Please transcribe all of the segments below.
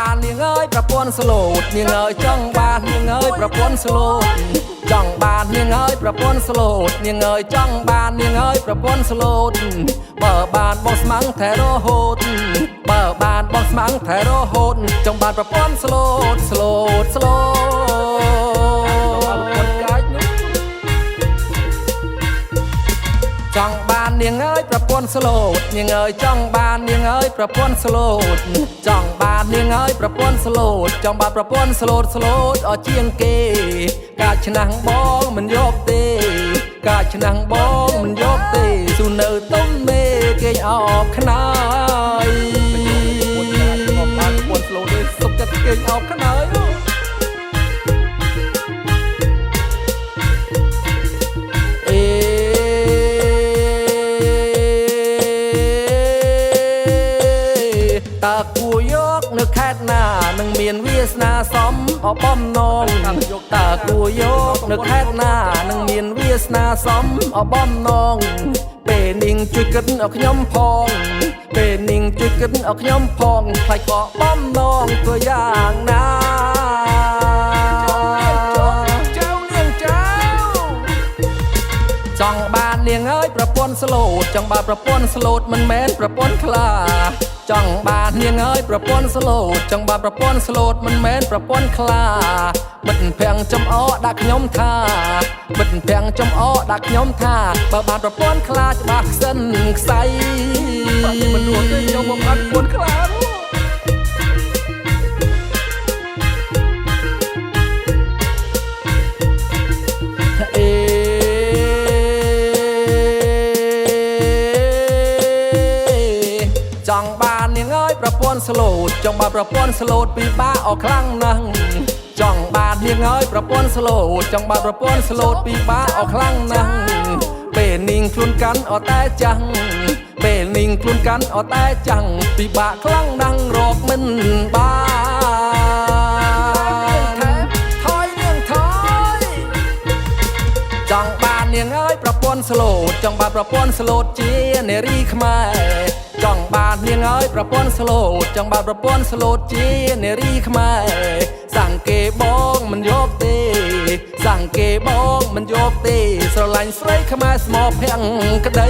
បាននាងអើយប្រពន្ធស្លូតនាងអើយចង់បាននាងអើយប្រពន្ធស្លូតចង់បាននាងអើយប្រពន្ធស្លូតនាងអើយចង់បាននាងអើយប្រពន្ធស្លូតបើបានបងស្មាំងថែរហូតបើបានបងស្មាំងថែរហូតចង់បានប្រពន្ធស្លូតស្លូតស្លូតចង់បាននាងអើយប្រពន្ធស្លូតនាងអើយចង់បាននាងអើយប្រពន្ធស្លូតចង់បាននាងអើយប្រពន្ធស្លូតចង់បានប្រពន្ធស្លូតស្លូតអជាងគេកាចឆ្នាំងបងមិនយកទេកាចឆ្នាំងបងមិនយកទេស៊ូនៅទុំមេគេអោបខ្នើយបងបានប្រពន្ធស្លូតទេសុខចិត្តគេអោបខ្នើយតើគួរយកនៅខេត្តណានឹងមានវាសនាសមអបំណងតើគួរយកនៅខេត្តណានឹងមានវាសនាសមអបំណងពេលនាងជួយគិតឲ្យខ្ញុំផងពេលនាងជួយគិតឲ្យខ្ញុំផងខ្លាចក៏បំណងធ្វើយ៉ាងណាចង់បាននាងអើយប្រពន្ធស្លូតចង់បានប្រពន្ធស្លូតមិនមែនប្រពន្ធខ្លាចង់បាននាងអើយប្រពន្ធស្លូតចង់បានប្រពន្ធស្លូតមិនមែនប្រពន្ធខ្លាបិទភាំងចំអដាក់ខ្ញុំថាបិទភាំងចំអដាក់ខ្ញុំថាបើបានប្រពន្ធខ្លាច្បាស់ខ្សិនខ្សៃមិនរួចទេខ្ញុំមកបានប្រពន្ធខ្លាចង់បាននាងអើយប្រពន្ធស្លូតចង់បានប្រពន្ធស្លូតពិបាកអស់ខ្លាំងណាស់ចង់បាននាងអើយប្រពន្ធស្លូតចង់បានប្រពន្ធស្លូតពិបាកអស់ខ្លាំងណាស់ពេលនាងខ្លួនកាន់អត់តែចាំងពេលនាងខ្លួនកាន់អត់តែចាំងពិបាកខ្លាំងណាស់រកមិនបានថយនាងថយចង់បាននាងអើយប្រពន្ធស្លូតចង់បានប្រពន្ធស្លូតជានារីខ្មែរចង់បាននាងអើយប្រពន្ធស្លូតចង់បានប្រពន្ធស្លូតជានារីខ្មែរសង្កេបងមិនយកទេសង្កេបងមិនយកទេស្រឡាញ់ស្រីខ្មែរស្មោភាំងក្តី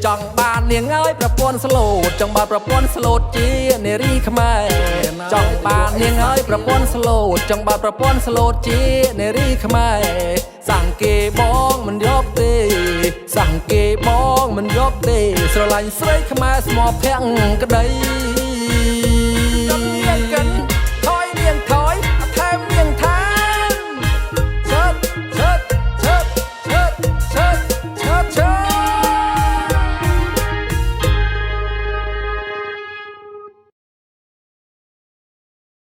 ចង់បាននាងអើយប្រពន្ធស្លូតចង់បានប្រពន្ធស្លូតជានារីខ្មែរចង់បាននាងអើយប្រពន្ធស្លូតចង់បានប្រពន្ធស្លូតជានារីខ្មែរសង្កេបងមិនយកទេសង្កេបងមិនយកទេស្រឡាញ់ស្រីខ្មែរស្មោភាំងក្តី